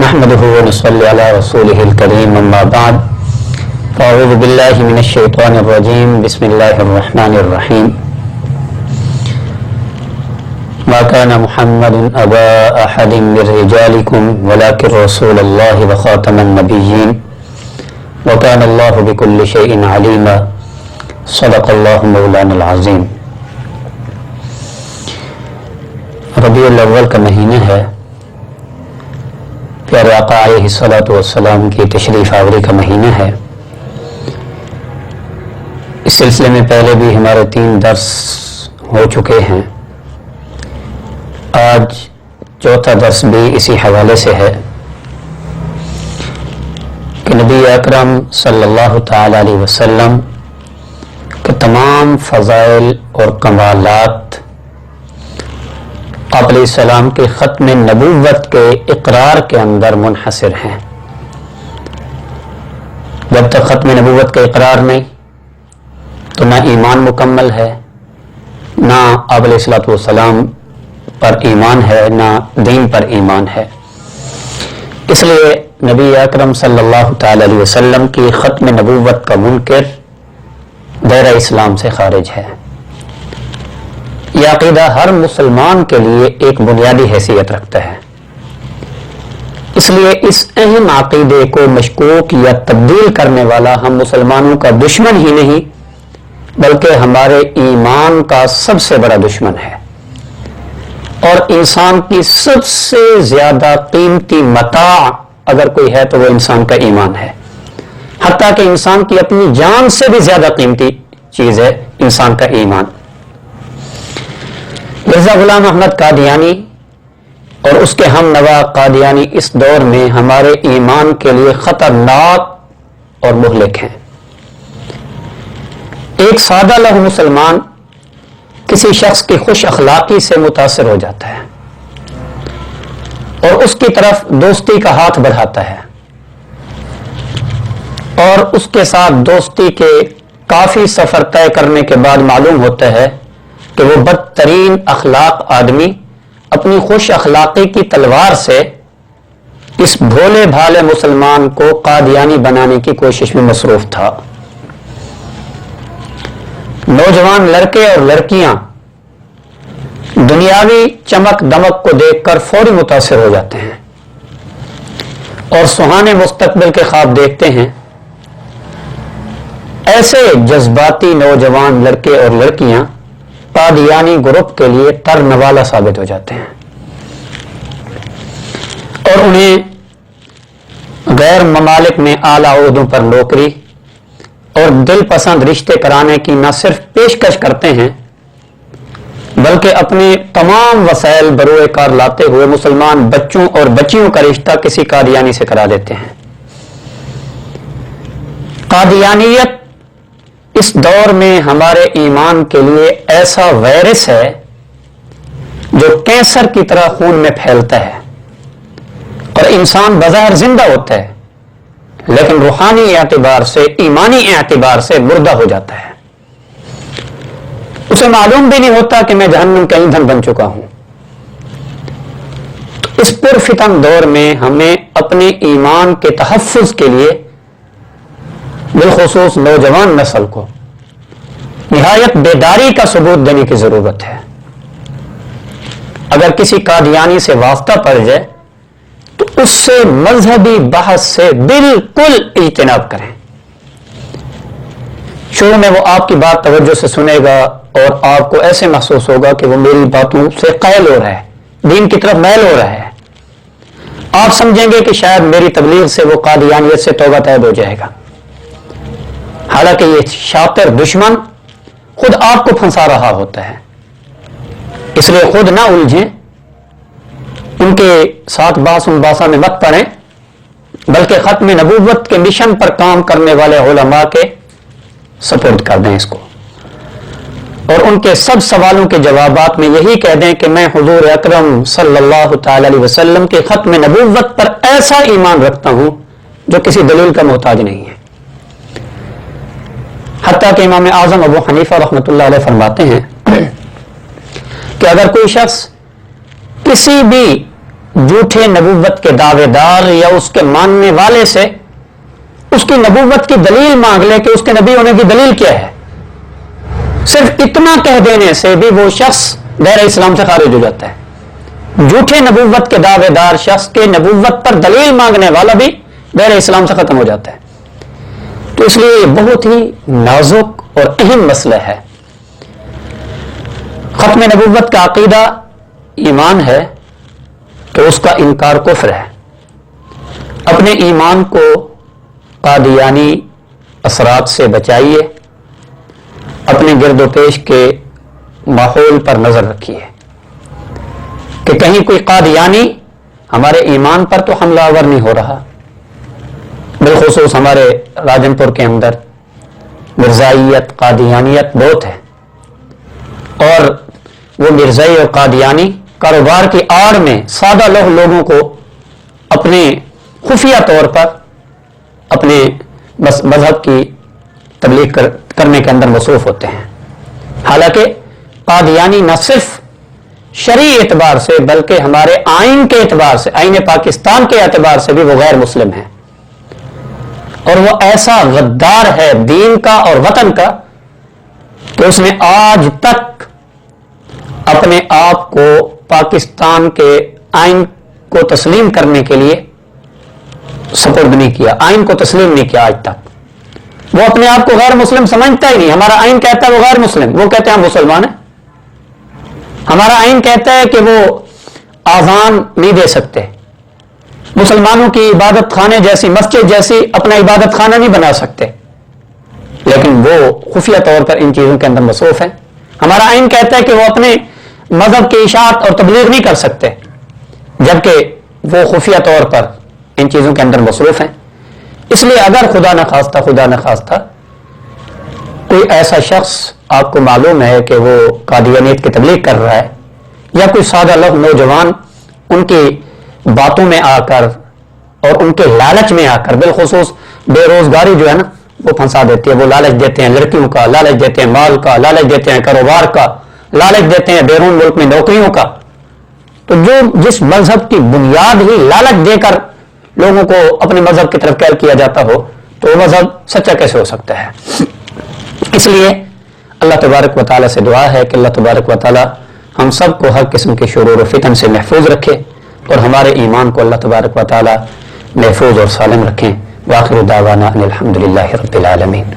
نحمده ونصلي على رسوله الكريم اما بعد فاعوذ بالله من الشيطان الرجيم بسم الله الرحمن الرحيم ما كان محمد ابا احد من رجالكم ولكن رسول الله وخاتم النبيين وكان الله بكل شيء عليما صدق الله مولانا العظيم۔ ربیع الاول کا مہینہ ہے، پیارے آقا علیہ الصلوۃ والسلام کی تشریف آوری کا مہینہ ہے۔ اس سلسلے میں پہلے بھی ہمارے 3 درس ہو چکے ہیں، آج چوتھا درس بھی اسی حوالے سے ہے کہ نبی اکرم صلی اللہ تعالی علیہ وسلم کے تمام فضائل اور کمالات آپ علیہ السلام کے ختم نبوت کے اقرار کے اندر منحصر ہیں۔ جب تک ختم نبوت کا اقرار نہیں تو نہ ایمان مکمل ہے، نہ آپ علیہ الصلوۃ والسلام پر ایمان ہے، نہ دین پر ایمان ہے۔ اس لیے نبی اکرم صلی اللہ تعالی علیہ وسلم کی ختم نبوت کا منکر دائرہ اسلام سے خارج ہے۔ یہ عقیدہ ہر مسلمان کے لیے ایک بنیادی حیثیت رکھتا ہے، اس لیے اس اہم عقیدے کو مشکوک یا تبدیل کرنے والا ہم مسلمانوں کا دشمن ہی نہیں بلکہ ہمارے ایمان کا سب سے بڑا دشمن ہے، اور انسان کی سب سے زیادہ قیمتی متاع اگر کوئی ہے تو وہ انسان کا ایمان ہے، حتیٰ کہ انسان کی اپنی جان سے بھی زیادہ قیمتی چیز ہے انسان کا ایمان۔ مرزا غلام احمد قادیانی اور اس کے ہم نوا قادیانی اس دور میں ہمارے ایمان کے لیے خطرناک اور مہلک ہیں۔ ایک سادہ لوح مسلمان کسی شخص کی خوش اخلاقی سے متاثر ہو جاتا ہے اور اس کی طرف دوستی کا ہاتھ بڑھاتا ہے، اور اس کے ساتھ دوستی کے کافی سفر طے کرنے کے بعد معلوم ہوتا ہے کہ وہ بدترین اخلاق آدمی اپنی خوش اخلاقی کی تلوار سے اس بھولے بھالے مسلمان کو قادیانی بنانے کی کوشش میں مصروف تھا۔ نوجوان لڑکے اور لڑکیاں دنیاوی چمک دمک کو دیکھ کر فوری متاثر ہو جاتے ہیں اور سہانے مستقبل کے خواب دیکھتے ہیں۔ ایسے جذباتی نوجوان لڑکے اور لڑکیاں قادیانی گروپ کے لیے ترنوالا ثابت ہو جاتے ہیں اور انہیں غیر ممالک میں اعلیٰ عہدوں پر نوکری اور دل پسند رشتے کرانے کی نہ صرف پیشکش کرتے ہیں بلکہ اپنے تمام وسائل بروئے کار لاتے ہوئے مسلمان بچوں اور بچیوں کا رشتہ کسی قادیانی سے کرا دیتے ہیں۔ قادیانیت اس دور میں ہمارے ایمان کے لیے ایسا وائرس ہے جو کینسر کی طرح خون میں پھیلتا ہے اور انسان بظاہر زندہ ہوتا ہے لیکن روحانی اعتبار سے، ایمانی اعتبار سے مردہ ہو جاتا ہے۔ اسے معلوم بھی نہیں ہوتا کہ میں جہنم کا ایندھن بن چکا ہوں۔ تو اس پرفتن دور میں ہمیں اپنے ایمان کے تحفظ کے لیے بالخصوص نوجوان نسل کو نہایت بیداری کا ثبوت دینے کی ضرورت ہے۔ اگر کسی قادیانی سے واسطہ پڑ جائے تو اس سے مذہبی بحث سے بالکل اجتناب کریں۔ شروع میں وہ آپ کی بات توجہ سے سنے گا اور آپ کو ایسے محسوس ہوگا کہ وہ میری باتوں سے قائل ہو رہا ہے، دین کی طرف میل ہو رہا ہے۔ آپ سمجھیں گے کہ شاید میری تبلیغ سے وہ قادیانیت سے توبہ طیب ہو جائے گا، حالانکہ یہ شاطر دشمن خود آپ کو پھنسا رہا ہوتا ہے۔ اس لیے خود نہ الجھیں، ان کے ساتھ باسا میں مت پڑیں، بلکہ ختم نبوت کے مشن پر کام کرنے والے علماء کے سپورٹ کر دیں اس کو، اور ان کے سب سوالوں کے جوابات میں یہی کہہ دیں کہ میں حضور اکرم صلی اللہ تعالی علیہ وسلم کے ختم نبوت پر ایسا ایمان رکھتا ہوں جو کسی دلیل کا محتاج نہیں ہے۔ حتیٰ کہ امام اعظم ابو حنیفہ رحمۃ اللہ علیہ فرماتے ہیں کہ اگر کوئی شخص کسی بھی جھوٹے نبوت کے دعوے دار یا اس کے ماننے والے سے اس کی نبوت کی دلیل مانگ لے کہ اس کے نبی ہونے کی دلیل کیا ہے، صرف اتنا کہہ دینے سے بھی وہ شخص دائرہ اسلام سے خارج ہو جاتا ہے۔ جھوٹے نبوت کے دعوے دار شخص کے نبوت پر دلیل مانگنے والا بھی دائرہ اسلام سے ختم ہو جاتا ہے۔ تو اس لیے یہ بہت ہی نازک اور اہم مسئلہ ہے۔ ختم نبوت کا عقیدہ ایمان ہے تو اس کا انکار کفر ہے۔ اپنے ایمان کو قادیانی اثرات سے بچائیے، اپنے گرد و پیش کے ماحول پر نظر رکھیے کہ کہیں کوئی قادیانی ہمارے ایمان پر تو حملہ آور نہیں ہو رہا۔ بالخصوص ہمارے راجن پور کے اندر مرزائیت قادیانیت بہت ہے، اور وہ مرزائی اور قادیانی کاروبار کی آڑ میں سادہ لوگوں کو اپنے خفیہ طور پر اپنے مذہب کی تبلیغ کرنے کے اندر مصروف ہوتے ہیں۔ حالانکہ قادیانی نہ صرف شرعی اعتبار سے بلکہ ہمارے آئین کے اعتبار سے، آئین پاکستان کے اعتبار سے بھی وہ غیر مسلم ہیں، اور وہ ایسا غدار ہے دین کا اور وطن کا کہ اس نے آج تک اپنے آپ کو پاکستان کے آئین کو تسلیم کرنے کے لیے سپرد نہیں کیا، آئین کو تسلیم نہیں کیا آج تک۔ وہ اپنے آپ کو غیر مسلم سمجھتا ہی نہیں۔ ہمارا آئین کہتا ہے وہ غیر مسلم، وہ کہتے ہیں ہم مسلمان ہیں۔ ہمارا آئین کہتا ہے کہ وہ آذان نہیں دے سکتے، مسلمانوں کی عبادت خانے جیسی مسجد جیسی اپنا عبادت خانہ نہیں بنا سکتے، لیکن وہ خفیہ طور پر ان چیزوں کے اندر مصروف ہیں۔ ہمارا آئین کہتا ہے کہ وہ اپنے مذہب کی اشاعت اور تبلیغ نہیں کر سکتے، جبکہ وہ خفیہ طور پر ان چیزوں کے اندر مصروف ہیں۔ اس لیے اگر خدا نہ خواستہ کوئی ایسا شخص آپ کو معلوم ہے کہ وہ قادیانیت کی تبلیغ کر رہا ہے، یا کوئی سادہ نوجوان ان کی باتوں میں آ کر اور ان کے لالچ میں آ کر، بالخصوص بے روزگاری جو ہے نا وہ پھنسا دیتی ہے۔ وہ لالچ دیتے ہیں لڑکیوں کا، لالچ دیتے ہیں مال کا، لالچ دیتے ہیں کاروبار کا، لالچ دیتے ہیں بیرون ملک میں نوکریوں کا۔ تو جو جس مذہب کی بنیاد ہی لالچ دے کر لوگوں کو اپنے مذہب کی طرف قید کیا جاتا ہو تو وہ مذہب سچا کیسے ہو سکتا ہے؟ اس لیے اللہ تبارک و تعالیٰ سے دعا ہے کہ اللہ تبارک و تعالیٰ ہم سب کو ہر قسم کے شرور و فتن سے محفوظ رکھے، اور ہمارے ایمان کو اللہ تبارک و تعالیٰ محفوظ اور سالم رکھیں۔ وآخر دعوانا ان الحمد للہ رب العالمین۔